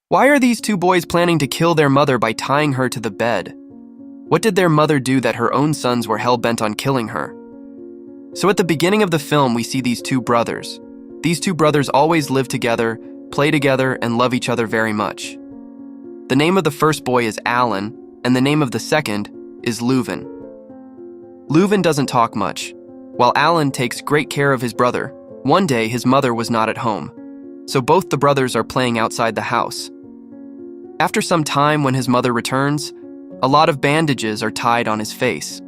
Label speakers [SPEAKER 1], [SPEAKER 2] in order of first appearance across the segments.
[SPEAKER 1] Why are these two boys planning to kill their mother by tying her to the bed? What did their mother do that her own sons were hell-bent on killing her? So at the beginning of the film, we see these two brothers. These two brothers always live together, play together, and love each other very much. The name of the first boy is Alan, and the name of the second is Leuven. Leuven doesn't talk much, while Alan takes great care of his brother. One day, his mother was not at home, so both the brothers are playing outside the house. After some time, when his mother returns, a lot of bandages are tied on his face.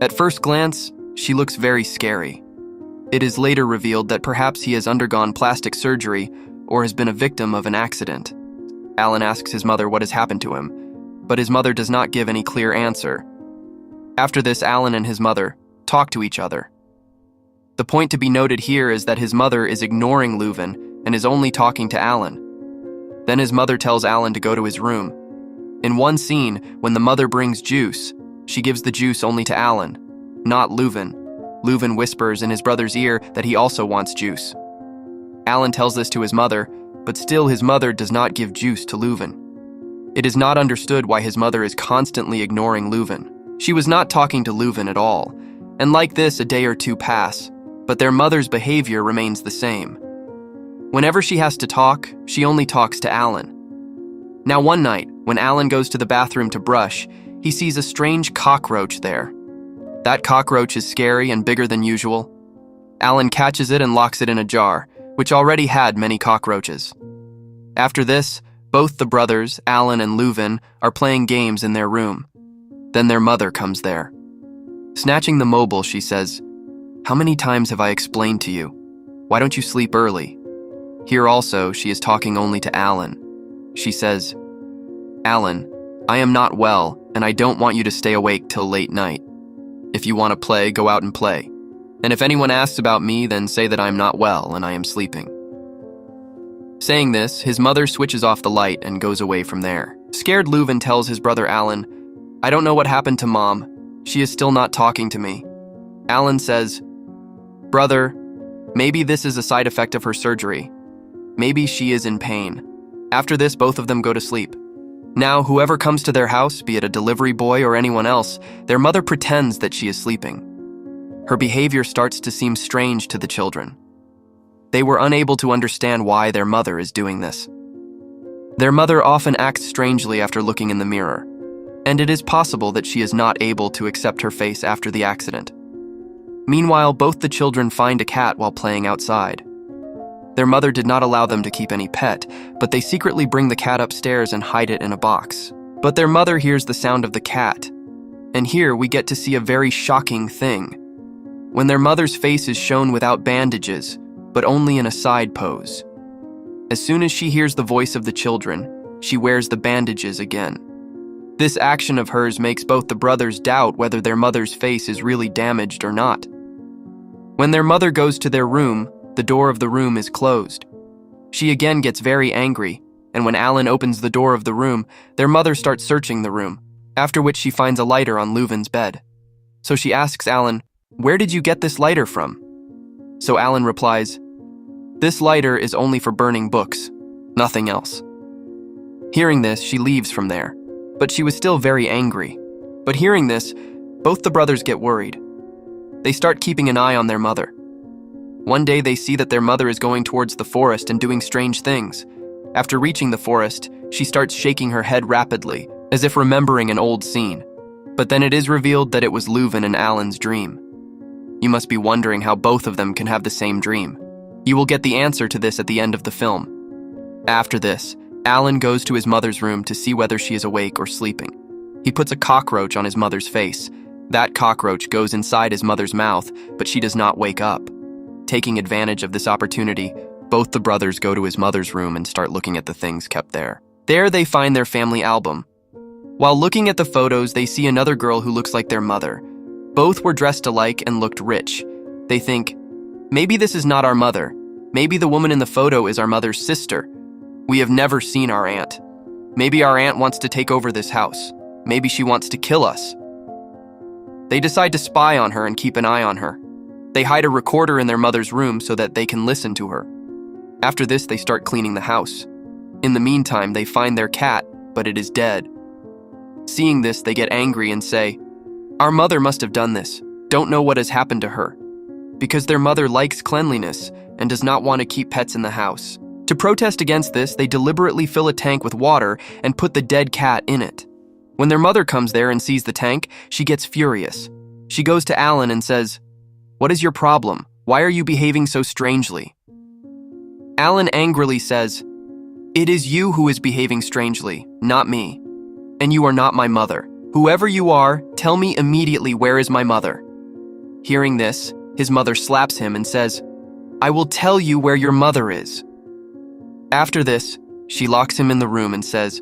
[SPEAKER 1] At first glance, she looks very scary. It is later revealed that perhaps he has undergone plastic surgery or has been a victim of an accident. Alan asks his mother what has happened to him, but his mother does not give any clear answer. After this, Alan and his mother talk to each other. The point to be noted here is that his mother is ignoring Leuven and is only talking to Alan. Then his mother tells Alan to go to his room. In one scene, when the mother brings juice, she gives the juice only to Alan, not Leuven. Leuven whispers in his brother's ear that he also wants juice. Alan tells this to his mother, but still his mother does not give juice to Leuven. It is not understood why his mother is constantly ignoring Leuven. She was not talking to Leuven at all, and like this, a day or two pass, but their mother's behavior remains the same. Whenever she has to talk, she only talks to Alan. Now one night, when Alan goes to the bathroom to brush, he sees a strange cockroach there. That cockroach is scary and bigger than usual. Alan catches it and locks it in a jar, which already had many cockroaches. After this, both the brothers, Alan and Leuven, are playing games in their room. Then their mother comes there. Snatching the mobile, she says, "How many times have I explained to you? Why don't you sleep early?" Here also, she is talking only to Alan. She says, "Alan, I am not well, and I don't want you to stay awake till late night. If you want to play, go out and play. And if anyone asks about me, then say that I am not well and I am sleeping." Saying this, his mother switches off the light and goes away from there. Scared, Leuven tells his brother Alan, "I don't know what happened to Mom. She is still not talking to me." Alan says, "Brother, maybe this is a side effect of her surgery. Maybe she is in pain." After this, both of them go to sleep. Now, whoever comes to their house, be it a delivery boy or anyone else, their mother pretends that she is sleeping. Her behavior starts to seem strange to the children. They were unable to understand why their mother is doing this. Their mother often acts strangely after looking in the mirror, and it is possible that she is not able to accept her face after the accident. Meanwhile, both the children find a cat while playing outside. Their mother did not allow them to keep any pet, but they secretly bring the cat upstairs and hide it in a box. But their mother hears the sound of the cat, and here we get to see a very shocking thing. When their mother's face is shown without bandages, but only in a side pose. As soon as she hears the voice of the children, she wears the bandages again. This action of hers makes both the brothers doubt whether their mother's face is really damaged or not. When their mother goes to their room, the door of the room is closed. She again gets very angry, and when Alan opens the door of the room, their mother starts searching the room, after which she finds a lighter on Leuven's bed. So she asks Alan, "Where did you get this lighter from?" So Alan replies, "This lighter is only for burning books, nothing else." Hearing this, she leaves from there, but she was still very angry. But hearing this, both the brothers get worried. They start keeping an eye on their mother. One day they see that their mother is going towards the forest and doing strange things. After reaching the forest, she starts shaking her head rapidly, as if remembering an old scene. But then it is revealed that it was Leuven and Alan's dream. You must be wondering how both of them can have the same dream. You will get the answer to this at the end of the film. After this, Alan goes to his mother's room to see whether she is awake or sleeping. He puts a cockroach on his mother's face. That cockroach goes inside his mother's mouth, but she does not wake up. Taking advantage of this opportunity, both the brothers go to his mother's room and start looking at the things kept there. There they find their family album. While looking at the photos, they see another girl who looks like their mother. Both were dressed alike and looked rich. They think, maybe this is not our mother. Maybe the woman in the photo is our mother's sister. We have never seen our aunt. Maybe our aunt wants to take over this house. Maybe she wants to kill us. They decide to spy on her and keep an eye on her. They hide a recorder in their mother's room so that they can listen to her. After this, they start cleaning the house. In the meantime, they find their cat, but it is dead. Seeing this, they get angry and say, "Our mother must have done this. Don't know what has happened to her." Because their mother likes cleanliness and does not want to keep pets in the house. To protest against this, they deliberately fill a tank with water and put the dead cat in it. When their mother comes there and sees the tank, she gets furious. She goes to Alan and says, "What is your problem? Why are you behaving so strangely?" Alan angrily says, "It is you who is behaving strangely, not me. And you are not my mother. Whoever you are, tell me immediately where is my mother." Hearing this, his mother slaps him and says, "I will tell you where your mother is." After this, she locks him in the room and says,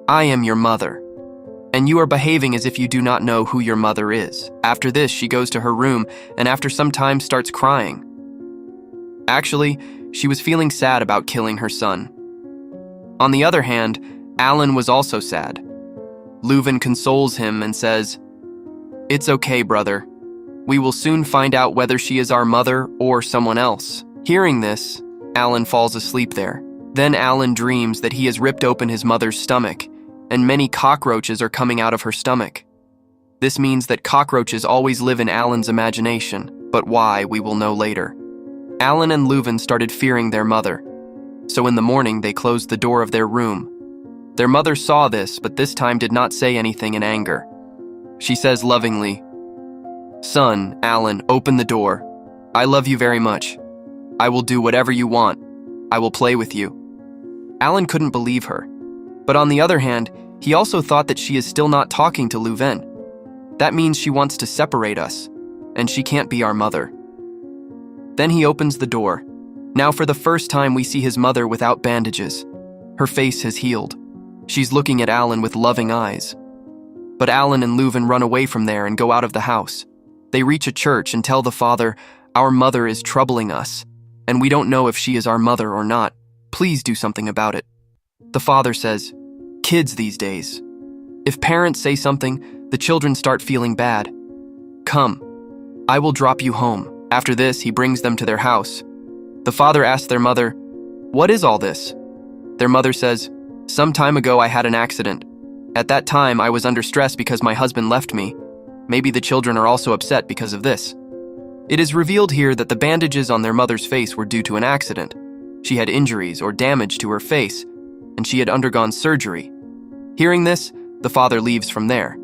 [SPEAKER 1] "I am your mother, and you are behaving as if you do not know who your mother is." After this, she goes to her room and after some time starts crying. Actually, she was feeling sad about killing her son. On the other hand, Alan was also sad. Leuven consoles him and says, "It's okay, brother. We will soon find out whether she is our mother or someone else." Hearing this, Alan falls asleep there. Then Alan dreams that he has ripped open his mother's stomach, and many cockroaches are coming out of her stomach. This means that cockroaches always live in Alan's imagination, but why, we will know later. Alan and Leuven started fearing their mother, so in the morning they closed the door of their room. Their mother saw this, but this time did not say anything in anger. She says lovingly, "Son, Alan, open the door. I love you very much. I will do whatever you want. I will play with you." Alan couldn't believe her, but on the other hand, he also thought that she is still not talking to Leuven. That means she wants to separate us, and she can't be our mother. Then he opens the door. Now for the first time we see his mother without bandages. Her face has healed. She's looking at Alan with loving eyes. But Alan and Leuven run away from there and go out of the house. They reach a church and tell the father, "Our mother is troubling us, and we don't know if she is our mother or not. Please do something about it." The father says, "Kids these days. If parents say something, the children start feeling bad. Come, I will drop you home." After this, he brings them to their house. The father asks their mother, "What is all this?" Their mother says, "Some time ago I had an accident. At that time I was under stress because my husband left me. Maybe the children are also upset because of this." It is revealed here that the bandages on their mother's face were due to an accident. She had injuries or damage to her face, and she had undergone surgery. Hearing this, the father leaves from there.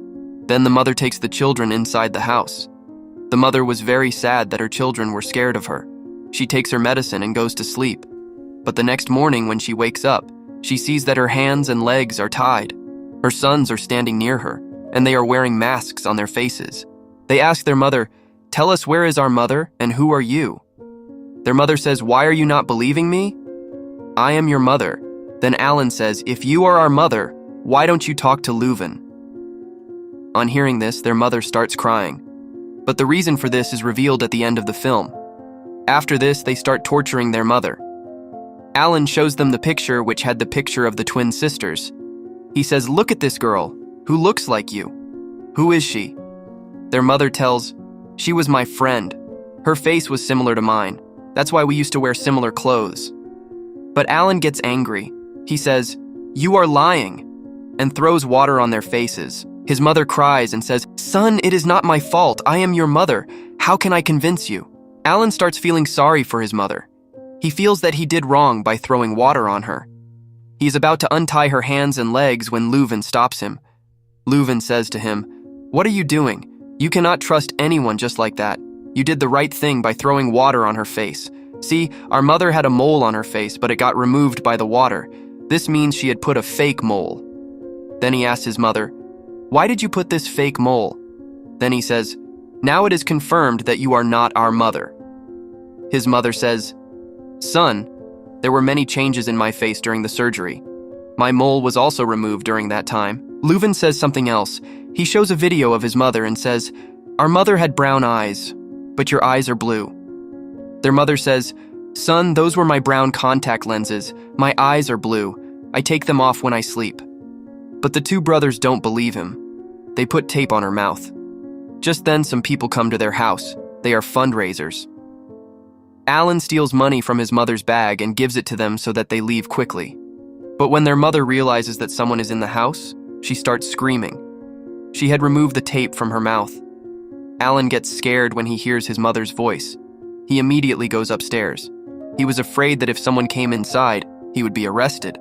[SPEAKER 1] Then the mother takes the children inside the house. The mother was very sad that her children were scared of her. She takes her medicine and goes to sleep. But the next morning when she wakes up, she sees that her hands and legs are tied. Her sons are standing near her, and they are wearing masks on their faces. They ask their mother, "Tell us, where is our mother, and who are you?" Their mother says, "Why are you not believing me? I am your mother." Then Alan says, "If you are our mother, why don't you talk to Leuven?" On hearing this, their mother starts crying. But the reason for this is revealed at the end of the film. After this, they start torturing their mother. Alan shows them the picture which had the picture of the twin sisters. He says, "Look at this girl, who looks like you. Who is she?" Their mother tells, "She was my friend. Her face was similar to mine. That's why we used to wear similar clothes." But Alan gets angry. He says, "You are lying," and throws water on their faces. His mother cries and says, "Son, it is not my fault. I am your mother. How can I convince you?" Alan starts feeling sorry for his mother. He feels that he did wrong by throwing water on her. He is about to untie her hands and legs when Leuven stops him. Leuven says to him, "What are you doing? You cannot trust anyone just like that. You did the right thing by throwing water on her face. See, our mother had a mole on her face, but it got removed by the water. This means she had put a fake mole." Then he asks his mother, "Why did you put this fake mole?" Then he says, "Now it is confirmed that you are not our mother." His mother says, "Son, there were many changes in my face during the surgery. My mole was also removed during that time." Leuven says something else. He shows a video of his mother and says, "Our mother had brown eyes, but your eyes are blue." Their mother says, "Son, those were my brown contact lenses. My eyes are blue. I take them off when I sleep." But the two brothers don't believe him. They put tape on her mouth. Just then, some people come to their house. They are fundraisers. Alan steals money from his mother's bag and gives it to them so that they leave quickly. But when their mother realizes that someone is in the house, she starts screaming. She had removed the tape from her mouth. Alan gets scared when he hears his mother's voice. He immediately goes upstairs. He was afraid that if someone came inside, he would be arrested.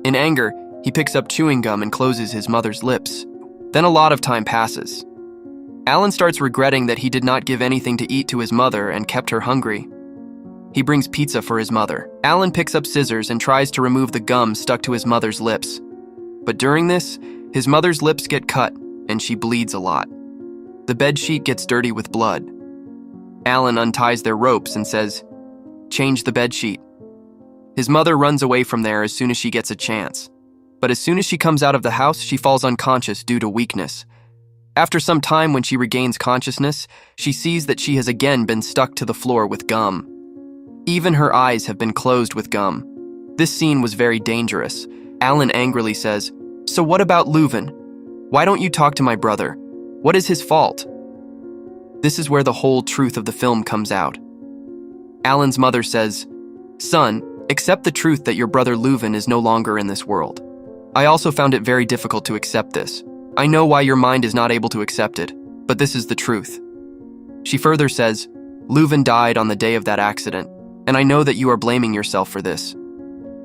[SPEAKER 1] In anger, he picks up chewing gum and closes his mother's lips. Then a lot of time passes. Alan starts regretting that he did not give anything to eat to his mother and kept her hungry. He brings pizza for his mother. Alan picks up scissors and tries to remove the gum stuck to his mother's lips. But during this, his mother's lips get cut and she bleeds a lot. The bed sheet gets dirty with blood. Alan unties their ropes and says, "Change the bed sheet." His mother runs away from there as soon as she gets a chance. But as soon as she comes out of the house, she falls unconscious due to weakness. After some time, when she regains consciousness, she sees that she has again been stuck to the floor with gum. Even her eyes have been closed with gum. This scene was very dangerous. Alan angrily says, "So what about Leuven? Why don't you talk to my brother? What is his fault?" This is where the whole truth of the film comes out. Alan's mother says, "Son, accept the truth that your brother Leuven is no longer in this world. I also found it very difficult to accept this. I know why your mind is not able to accept it, but this is the truth." She further says, "Leuven died on the day of that accident, and I know that you are blaming yourself for this.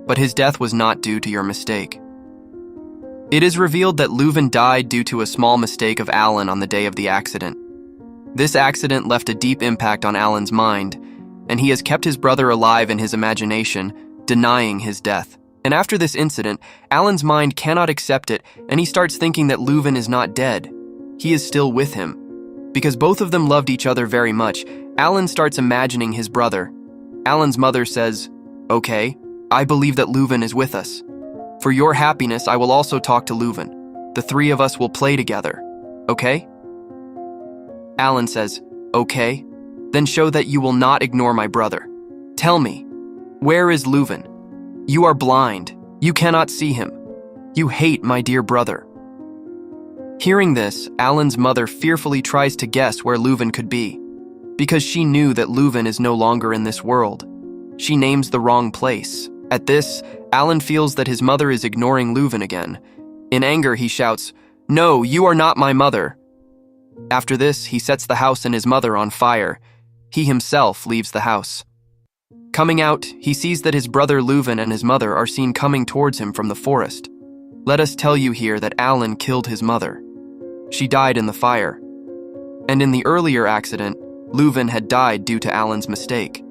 [SPEAKER 1] But his death was not due to your mistake." It is revealed that Leuven died due to a small mistake of Alan on the day of the accident. This accident left a deep impact on Alan's mind, and he has kept his brother alive in his imagination, denying his death. And after this incident, Alan's mind cannot accept it, and he starts thinking that Leuven is not dead. He is still with him. Because both of them loved each other very much, Alan starts imagining his brother. Alan's mother says, "Okay, I believe that Leuven is with us. For your happiness, I will also talk to Leuven. The three of us will play together. Okay?" Alan says, "Okay, then show that you will not ignore my brother. Tell me, where is Leuven? You are blind. You cannot see him. You hate my dear brother." Hearing this, Alan's mother fearfully tries to guess where Leuven could be. Because she knew that Leuven is no longer in this world. She names the wrong place. At this, Alan feels that his mother is ignoring Leuven again. In anger, he shouts, "No, you are not my mother." After this, he sets the house and his mother on fire. He himself leaves the house. Coming out, he sees that his brother Leuven and his mother are seen coming towards him from the forest. Let us tell you here that Alan killed his mother. She died in the fire. And in the earlier accident, Leuven had died due to Alan's mistake.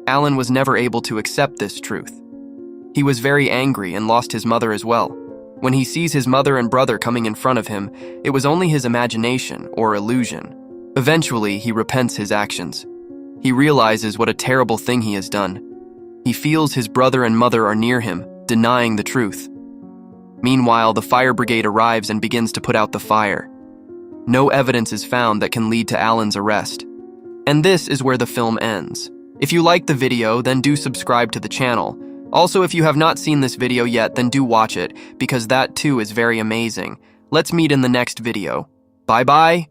[SPEAKER 1] Alan was never able to accept this truth. He was very angry and lost his mother as well. When he sees his mother and brother coming in front of him, it was only his imagination or illusion. Eventually, he repents his actions. He realizes what a terrible thing he has done. He feels his brother and mother are near him, denying the truth. Meanwhile, the fire brigade arrives and begins to put out the fire. No evidence is found that can lead to Alan's arrest. And this is where the film ends. If you liked the video, then do subscribe to the channel. Also, if you have not seen this video yet, then do watch it, because that too is very amazing. Let's meet in the next video. Bye-bye.